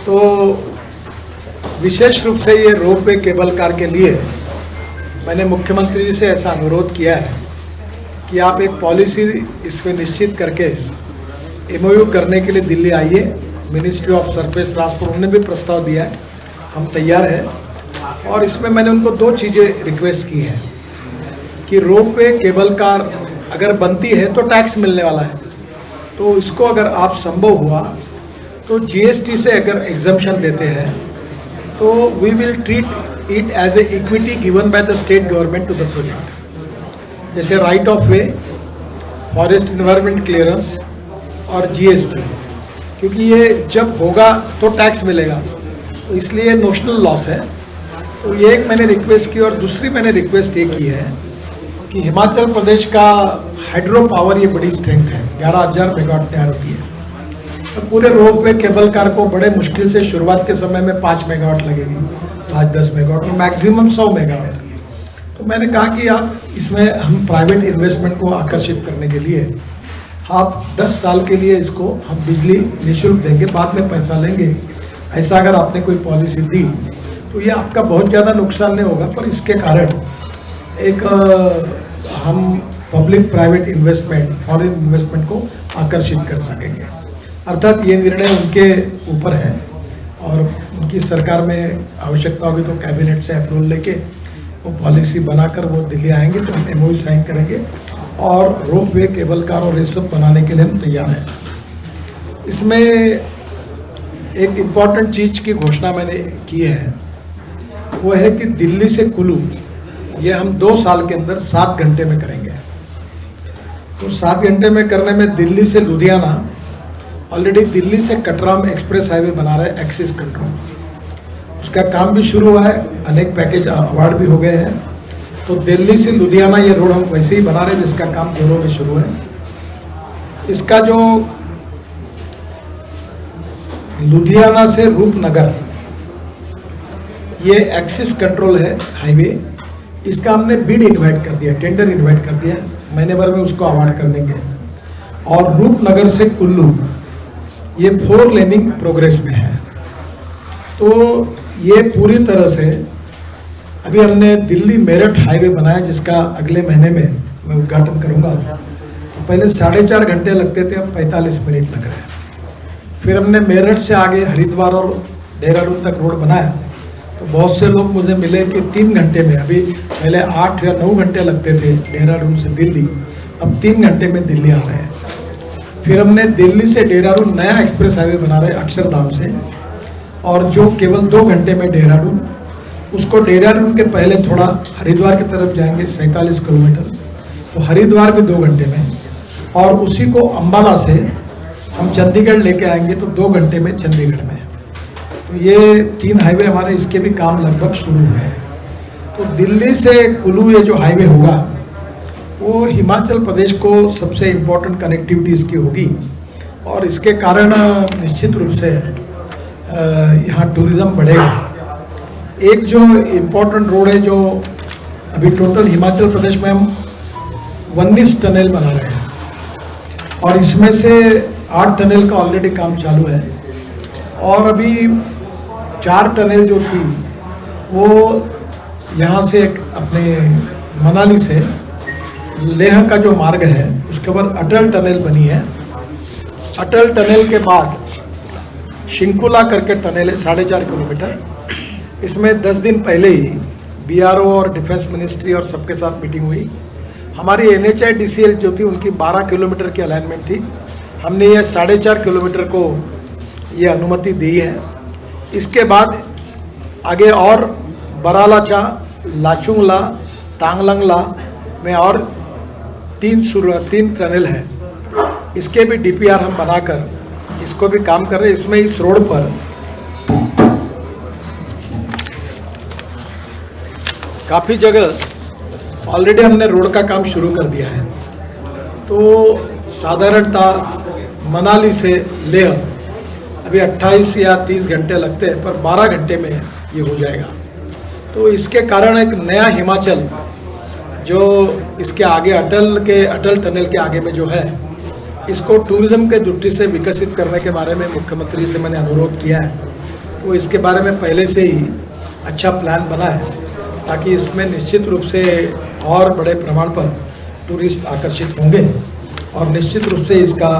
तो विशेष रूप से ये रोपवे केबल कार के लिए मैंने मुख्यमंत्री जी से ऐसा अनुरोध किया है कि आप एक पॉलिसी इसमें निश्चित करके एमओयू करने के लिए दिल्ली आइए। मिनिस्ट्री ऑफ सरफेस ट्रांसपोर्ट उन्होंने भी प्रस्ताव दिया है, हम तैयार हैं। और इसमें मैंने उनको दो चीज़ें रिक्वेस्ट की हैं कि रोपवे केबल कार अगर बनती है तो टैक्स मिलने वाला है, तो इसको अगर आप संभव हुआ तो जीएसटी से अगर एग्जम्पशन देते हैं तो we will treat it as a equity given by the state government to the project, जैसे right of way, forest environment clearance और जीएसटी, क्योंकि ये जब होगा तो टैक्स मिलेगा, तो इसलिए नोशनल लॉस है। तो ये एक मैंने रिक्वेस्ट की। और दूसरी मैंने रिक्वेस्ट ये की है कि हिमाचल प्रदेश का हाइड्रो पावर ये बड़ी स्ट्रेंथ है, 11,000 मेगावाट तैयार होती है। तो पूरे रोपवे केबल कार को बड़े मुश्किल से शुरुआत के समय में 5 मेगावाट लगेगी, 5-10 मेगावाट और मैक्सिमम 100 मेगावाट। तो मैंने कहा कि आप इसमें हम प्राइवेट इन्वेस्टमेंट को आकर्षित करने के लिए आप 10 साल के लिए इसको हम बिजली निःशुल्क देंगे, बाद में पैसा लेंगे। ऐसा अगर आपने कोई पॉलिसी दी तो ये आपका बहुत ज़्यादा नुकसान नहीं होगा, पर इसके कारण एक हम public private investment, foreign investment को आकर्षित कर सकेंगे। अर्थात ये निर्णय उनके ऊपर है और उनकी सरकार में आवश्यकता होगी तो कैबिनेट से अप्रूवल लेके वो पॉलिसी बनाकर वो दिल्ली आएंगे तो हम एमओयू साइन करेंगे और रोपवे केबल कार और ये सब बनाने के लिए हम तैयार हैं। इसमें एक इम्पॉर्टेंट चीज़ की घोषणा मैंने की है, वो है कि दिल्ली से कुल्लू ये हम 2 साल के अंदर 7 घंटे में करेंगे। तो 7 घंटे में करने में दिल्ली से लुधियाना, ऑलरेडी दिल्ली से कटराम एक्सप्रेस हाईवे बना रहे हैं एक्सिस कंट्रोल, उसका काम भी शुरू हुआ है, अनेक पैकेज अवार्ड भी हो गए हैं। तो दिल्ली से लुधियाना ये रोड हम वैसे ही बना रहे हैं जिसका काम जोरों में शुरू है। इसका जो लुधियाना से रूपनगर ये एक्सिस कंट्रोल है हाईवे, इसका हमने बिड इन्वाइट कर दिया, टेंडर इन्वाइट कर दिया, महीने भर में उसको अवार्ड कर देंगे। और रूपनगर से कुल्लू ये 4 लेनिंग प्रोग्रेस में है। तो ये पूरी तरह से अभी हमने दिल्ली मेरठ हाईवे बनाया जिसका अगले महीने में मैं उद्घाटन करूंगा। तो पहले 4.5 घंटे लगते थे, अब 45 मिनट लग रहे हैं। फिर हमने मेरठ से आगे हरिद्वार और देहरादून तक रोड बनाया, तो बहुत से लोग मुझे मिले कि 3 घंटे में, अभी पहले 8 या 9 घंटे लगते थे देहरादून से दिल्ली, अब 3 घंटे में दिल्ली आ रहे हैं। फिर हमने दिल्ली से देहरादून नया एक्सप्रेस हाईवे बना रहे अक्षरधाम से, और जो केवल 2 घंटे में देहरादून, उसको देहरादून के पहले थोड़ा हरिद्वार की तरफ जाएंगे 47 किलोमीटर, तो हरिद्वार भी 2 घंटे में, और उसी को अंबाला से हम चंडीगढ़ लेके आएंगे तो 2 घंटे में चंडीगढ़ में। तो ये 3 हाईवे हमारे, इसके भी काम लगभग शुरू है। तो दिल्ली से कुल्लू ये जो हाईवे होगा वो हिमाचल प्रदेश को सबसे इम्पोर्टेंट कनेक्टिविटी इसकी होगी, और इसके कारण निश्चित रूप से यहाँ टूरिज़्म बढ़ेगा। एक जो इम्पोर्टेंट रोड है जो अभी टोटल हिमाचल प्रदेश में हम 19 टनल बना रहे हैं, और इसमें से 8 टनल का ऑलरेडी काम चालू है, और अभी 4 टनल जो थी वो यहाँ से अपने मनाली से लेह का जो मार्ग है उसके ऊपर अटल टनल बनी है। अटल टनल के बाद शिंकुला करके टनल है 4.5 किलोमीटर। इसमें 10 दिन पहले ही बीआरओ और डिफेंस मिनिस्ट्री और सबके साथ मीटिंग हुई। हमारी NHIDCL जो थी उनकी 12 किलोमीटर की अलाइनमेंट थी, हमने ये 4.5 किलोमीटर को ये अनुमति दी है। इसके बाद आगे और बरालाचा, लाचुंगला, तांगलंगला में और 3 टनल है, इसके भी DPR हम बनाकर इसको भी काम कर रहे हैं। इसमें इस रोड पर काफ़ी जगह ऑलरेडी हमने रोड का काम शुरू कर दिया है। तो साधारणतः मनाली से लेह अभी 28 या 30 घंटे लगते हैं, पर 12 घंटे में ये हो जाएगा। तो इसके कारण एक नया हिमाचल जो इसके आगे अटल टनल के आगे में जो है, इसको टूरिज्म के दृष्टि से विकसित करने के बारे में मुख्यमंत्री से मैंने अनुरोध किया है। तो इसके बारे में पहले से ही अच्छा प्लान बना है, ताकि इसमें निश्चित रूप से और बड़े प्रमाण पर टूरिस्ट आकर्षित होंगे और निश्चित रूप से इसका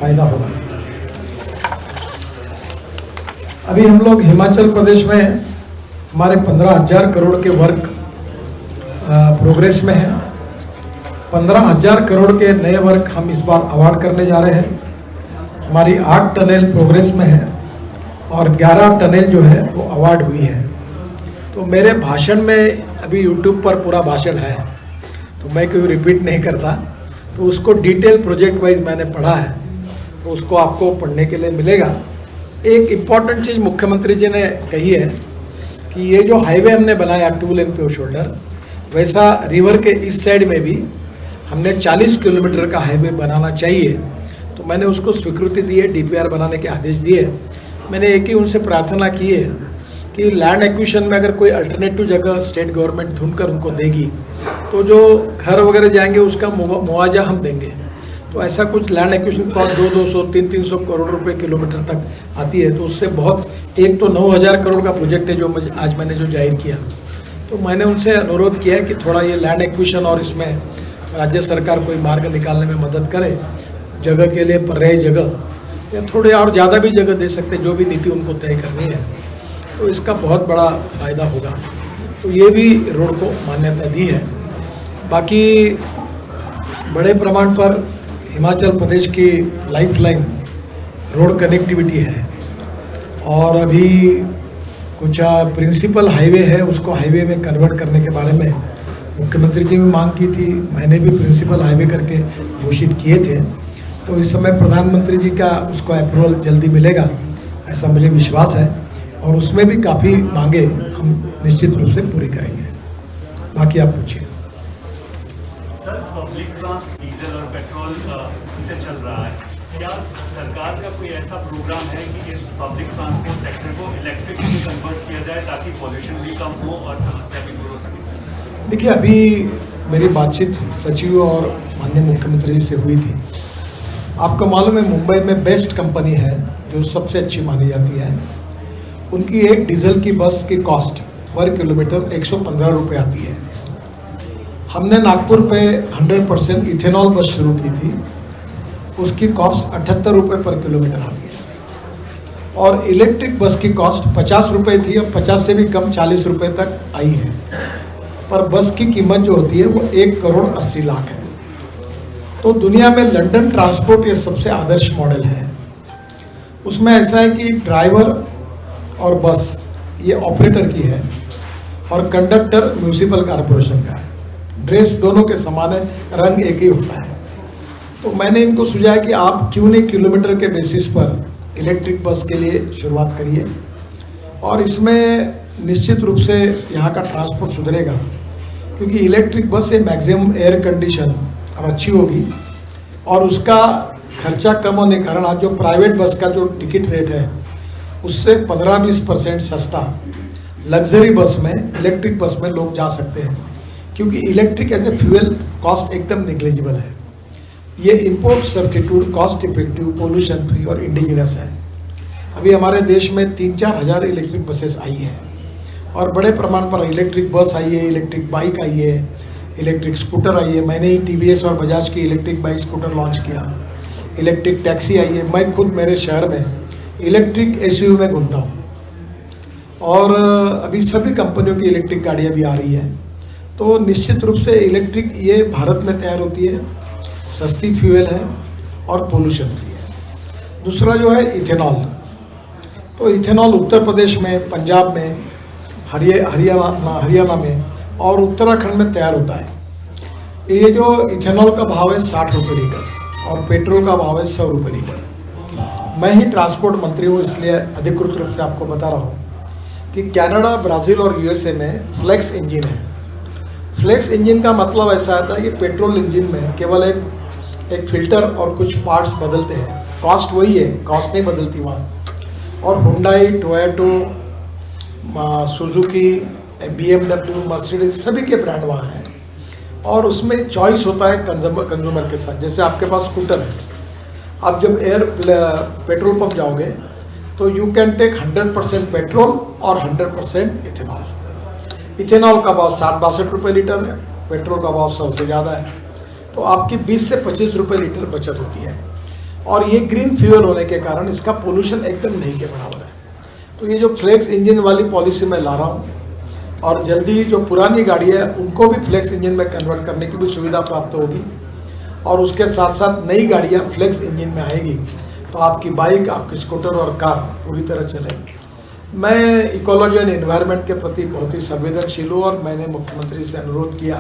फायदा होगा। अभी हम लोग हिमाचल प्रदेश में हमारे 15,000 करोड़ के वर्क प्रोग्रेस में है। 15,000 करोड़ के नए वर्क हम इस बार अवार्ड करने जा रहे हैं। हमारी 8 टनल प्रोग्रेस में है और 11 टनल जो है वो अवार्ड हुई है। तो मेरे भाषण में अभी यूट्यूब पर पूरा भाषण है, तो मैं कोई रिपीट नहीं करता, तो उसको डिटेल प्रोजेक्ट वाइज मैंने पढ़ा है, तो उसको आपको पढ़ने के लिए मिलेगा। एक इम्पॉर्टेंट चीज़ मुख्यमंत्री जी ने कही है कि ये जो हाईवे हमने बनाया 2 लेन पे शोल्डर, वैसा रिवर के इस साइड में भी हमने 40 किलोमीटर का हाईवे बनाना चाहिए। तो मैंने उसको स्वीकृति दी है, डीपीआर बनाने के आदेश दिए। मैंने एक ही उनसे प्रार्थना की है कि लैंड एक्विजिशन में अगर कोई अल्टरनेटिव जगह स्टेट गवर्नमेंट ढूंढकर उनको देगी, तो जो घर वगैरह जाएंगे उसका मुआवजा हम देंगे। तो ऐसा कुछ लैंड एक्विजिशन कॉस्ट 200, 300 करोड़ रुपए किलोमीटर तक आती है। तो उससे बहुत, एक तो 9,000 करोड़ का प्रोजेक्ट है जो आज मैंने जो जाहिर किया। तो मैंने उनसे अनुरोध किया है कि थोड़ा ये लैंड एक्विजिशन और इसमें राज्य सरकार कोई मार्ग निकालने में मदद करे, जगह के लिए पर्यायी जगह या थोड़े और ज़्यादा भी जगह दे सकते, जो भी नीति उनको तय करनी है, तो इसका बहुत बड़ा फायदा होगा। तो ये भी रोड को मान्यता दी है। बाकी बड़े प्रमाण पर हिमाचल प्रदेश की लाइफलाइन रोड कनेक्टिविटी है, और अभी कुछ प्रिंसिपल हाईवे है, उसको हाईवे में कन्वर्ट करने के बारे में मुख्यमंत्री जी भी मांग की थी, मैंने भी प्रिंसिपल हाईवे करके घोषित किए थे। तो इस समय प्रधानमंत्री जी का उसको अप्रूवल जल्दी मिलेगा, ऐसा मुझे विश्वास है, और उसमें भी काफ़ी मांगे हम निश्चित रूप से पूरी करेंगे। बाकी आप पूछिए। सर, पब्लिक ट्रांसपोर्ट डीजल और पेट्रोल से चल रहा है, क्या सरकार का कोई ऐसा प्रोग्राम है कि इस पब्लिक ट्रांसपोर्ट सेक्टर को इलेक्ट्रिक में कन्वर्ट किया जाए ताकि पॉल्यूशन भी कम हो और समस्या भी दूर हो सके? देखिए, अभी मेरी बातचीत सचिव और माननीय मुख्यमंत्री जी से हुई थी। आपको मालूम है मुंबई में बेस्ट कंपनी है जो सबसे अच्छी मानी जाती है, उनकी एक डीजल की बस की कॉस्ट पर किलोमीटर 115 रुपये आती है। हमने नागपुर पे 100% इथेनॉल बस शुरू की थी, उसकी कॉस्ट 78 रुपये पर किलोमीटर आती है, और इलेक्ट्रिक बस की कॉस्ट 50 रुपये थी, अब 50 से भी कम 40 रुपये तक आई है। पर बस की कीमत जो होती है वो 1 करोड़ 80 लाख है। तो दुनिया में लंदन ट्रांसपोर्ट ये सबसे आदर्श मॉडल है। उसमें ऐसा है कि ड्राइवर और बस ये ऑपरेटर की है और कंडक्टर म्यूनिसिपल कॉरपोरेशन का है। ड्रेस दोनों के समान है, रंग एक ही होता है। तो मैंने इनको सुझाया कि आप क्यों नहीं किलोमीटर के बेसिस पर इलेक्ट्रिक बस के लिए शुरुआत करिए, और इसमें निश्चित रूप से यहाँ का ट्रांसपोर्ट सुधरेगा, क्योंकि इलेक्ट्रिक बस से मैक्सिमम एयर कंडीशन और अच्छी होगी, और उसका खर्चा कम होने के कारण आज जो प्राइवेट बस का जो टिकट रेट है उससे 15-20% सस्ता लग्जरी बस में, इलेक्ट्रिक बस में लोग जा सकते हैं, क्योंकि electric as a fuel cost एकदम निग्लिजिबल है। ये import substitute, cost effective, pollution free और इंडिजिनस है। अभी हमारे देश में 3-4 हज़ार इलेक्ट्रिक बसेस आई हैं, और बड़े प्रमाण पर इलेक्ट्रिक बस आई है, इलेक्ट्रिक बाइक आई है, इलेक्ट्रिक स्कूटर आई है। मैंने ही टीवीएस और बजाज की इलेक्ट्रिक बाइक स्कूटर लॉन्च किया, इलेक्ट्रिक टैक्सी आई है। मैं खुद मेरे शहर में इलेक्ट्रिक एसयूवी में घूमता हूँ, और अभी सभी कंपनियों की इलेक्ट्रिक गाड़ियाँ भी आ रही हैं। तो निश्चित रूप से इलेक्ट्रिक ये भारत में तैयार होती है, सस्ती फ्यूल है और पोल्यूशन फ्री है। दूसरा जो है इथेनॉल, तो इथेनॉल उत्तर प्रदेश में, पंजाब में, हरियाणा में और उत्तराखंड में तैयार होता है। ये जो इथेनॉल का भाव है 60 रुपये लीटर और पेट्रोल का भाव है 100 रुपये लीटर। मैं ही ट्रांसपोर्ट मंत्री हूँ, इसलिए अधिकृत रूप से आपको बता रहा हूँ कि कनाडा, ब्राज़ील और यूएसए में फ्लेक्स इंजन है। फ्लेक्स इंजन का मतलब ऐसा आता है कि पेट्रोल इंजन में केवल एक फिल्टर और कुछ पार्ट्स बदलते हैं, कॉस्ट वही है, कॉस्ट नहीं बदलती वहाँ। और Hyundai, Toyota, Suzuki, BMW, Mercedes सभी के ब्रांड वहाँ हैं, और उसमें चॉइस होता है कंज्यूमर के साथ। जैसे आपके पास स्कूटर है, आप जब पेट्रोल पंप जाओगे तो यू कैन टेक 100% पेट्रोल और 100% इथेनॉल। इथेनॉल का भाव 60-62 रुपये लीटर है, पेट्रोल का भाव 100 से ज़्यादा है, तो आपकी 20 से 25 रुपये लीटर बचत होती है। और ये ग्रीन फ्यूल होने के कारण इसका पोल्यूशन एकदम नहीं के बराबर है। तो ये जो फ्लेक्स इंजन वाली पॉलिसी मैं ला रहा हूँ, और जल्दी जो पुरानी गाड़ी है उनको भी फ्लेक्स इंजन में कन्वर्ट करने की भी सुविधा प्राप्त होगी, और उसके साथ साथ नई गाड़ियाँ फ्लेक्स इंजन में आएगी, तो आपकी बाइक, आपकी स्कूटर और कार पूरी तरह चलेगी। मैं इकोलॉजी एंड एनवायरनमेंट के प्रति बहुत ही संवेदनशील हूँ, और मैंने मुख्यमंत्री से अनुरोध किया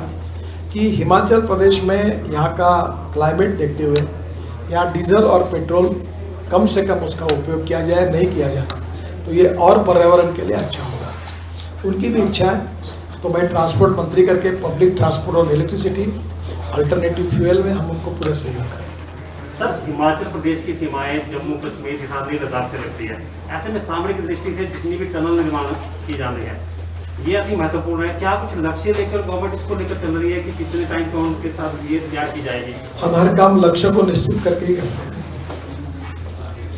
कि हिमाचल प्रदेश में यहाँ का क्लाइमेट देखते हुए यहाँ डीजल और पेट्रोल कम से कम उसका उपयोग किया जाए, नहीं किया जाए तो ये और पर्यावरण के लिए अच्छा होगा। उनकी भी इच्छा है, तो मैं ट्रांसपोर्ट मंत्री करके पब्लिक ट्रांसपोर्ट और इलेक्ट्रिसिटी अल्टरनेटिव फ्यूल में हम उनको पूरा सहयोग करें। सर, हिमाचल प्रदेश की सीमाएं जम्मू कश्मीर के साथ भी लद्दाख से लगती है। ऐसे में सामरिक दृष्टि से जितनी भी टनल निर्माण की जा रही है, ये अति महत्वपूर्ण है। क्या कुछ लक्ष्य लेकर गवर्नमेंट इसको लेकर चल रही है कि कितने टाइम पे उनके साथ ये तैयार की जाएगी? हम हर काम लक्ष्य को निश्चित करके ही करते हैं।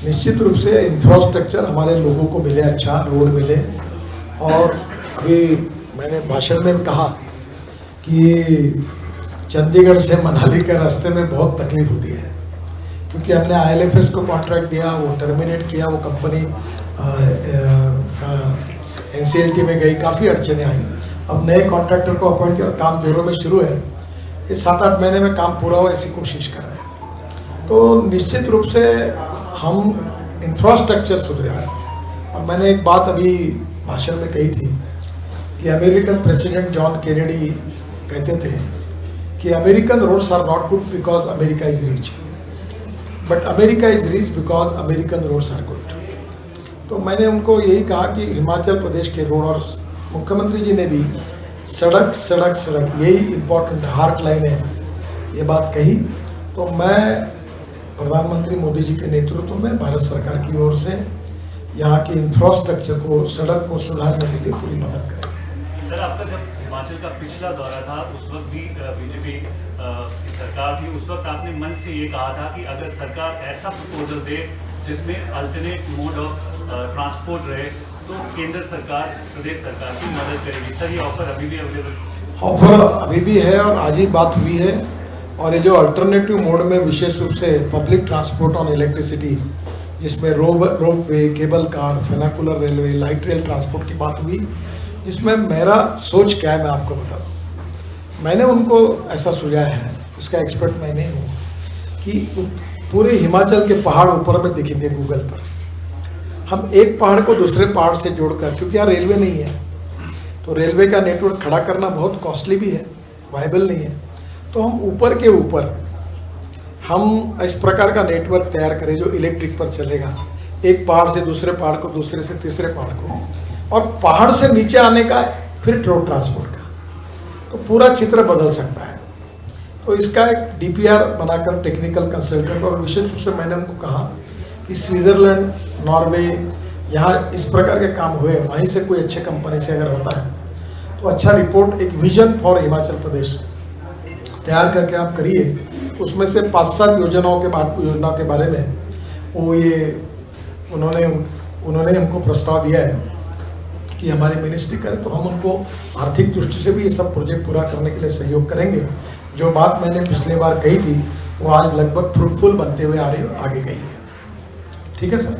निश्चित रूप से इंफ्रास्ट्रक्चर हमारे लोगों को मिले, अच्छा रोड मिले। और अभी मैंने भाषण में कहा कि चंडीगढ़ से मनाली के रास्ते में बहुत तकलीफ होती है, क्योंकि हमने IL&FS को कॉन्ट्रैक्ट दिया, वो टर्मिनेट किया, वो कंपनी NCLT में गई, काफ़ी अड़चने आई। अब नए कॉन्ट्रैक्टर को अपॉइंट किया और काम जोरों में शुरू है। इस 7-8 महीने में काम पूरा हो ऐसी कोशिश कर रहे हैं। तो निश्चित रूप से हम इंफ्रास्ट्रक्चर सुधरे हैं। और मैंने एक बात अभी भाषण में कही थी कि अमेरिकन प्रेसिडेंट जॉन केनेडी कहते थे कि American roads are not good because America is rich, but America is rich because American roads are good. तो मैंने उनको यही कहा कि हिमाचल प्रदेश के रोड, और मुख्यमंत्री जी ने भी सड़क सड़क सड़क यही इम्पोर्टेंट हार्ट लाइन है, ये बात कही। तो मैं प्रधानमंत्री मोदी जी के नेतृत्व में भारत सरकार की ओर से यहाँ के इंफ्रास्ट्रक्चर को, सड़क को सुधारने के लिए पूरी मदद करें। सर, आपका जब हिमाचल का पिछला दौरा था उस वक्त भी बीजेपी की सरकार थी, उस वक्त आपने मन से ये कहा था कि अगर सरकार ऐसा प्रपोजल दे जिसमें अल्टरनेट मोड ऑफ ट्रांसपोर्ट रहे तो केंद्र सरकार प्रदेश सरकार की मदद करेगी। सर, ये ऑफर अभी भी अवेलेबल? ऑफर अभी भी है और आज ही बात हुई है। और ये जो अल्टरनेटिव मोड में विशेष रूप से पब्लिक ट्रांसपोर्ट ऑन इलेक्ट्रिसिटी, जिसमें rope way, cable car, funicular railway, light rail transport की बात हुई, जिसमें मेरा सोच क्या है मैं आपको बता दूँ। मैंने उनको ऐसा सुझाया है, उसका एक्सपर्ट मैं नहीं हूँ, कि पूरे हिमाचल के पहाड़ ऊपर में दिखेंगे गूगल पर। हम एक पहाड़ को दूसरे पहाड़ से जोड़कर, क्योंकि यहाँ रेलवे नहीं है, तो रेलवे का नेटवर्क खड़ा करना बहुत कॉस्टली भी है, वायबल नहीं है। तो हम ऊपर के ऊपर हम इस प्रकार का नेटवर्क तैयार करें जो इलेक्ट्रिक पर चलेगा, एक पहाड़ से दूसरे पहाड़ को, दूसरे से तीसरे पहाड़ को, और पहाड़ से नीचे आने का फिर रोड ट्रांसपोर्ट का, तो पूरा चित्र बदल सकता है। तो इसका एक DPR बनाकर टेक्निकल कंसल्टेंट, और विशेष रूप से मैंने उनको कहा कि स्विट्जरलैंड, नॉर्वे, यहाँ इस प्रकार के काम हुए, वहीं से कोई अच्छे कंपनी से अगर होता है तो अच्छा रिपोर्ट, एक विजन फॉर हिमाचल प्रदेश तैयार करके आप करिए। उसमें से 5-7 योजनाओं के बारे में वो ये उन्होंने हमको प्रस्ताव दिया है कि हमारी मिनिस्ट्री करे, तो हम उनको आर्थिक दृष्टि से भी ये सब प्रोजेक्ट पूरा करने के लिए सहयोग करेंगे। जो बात मैंने पिछले बार कही थी वो आज लगभग फ्रूटफुल बनते हुए आगे गई है। ठीक है सर।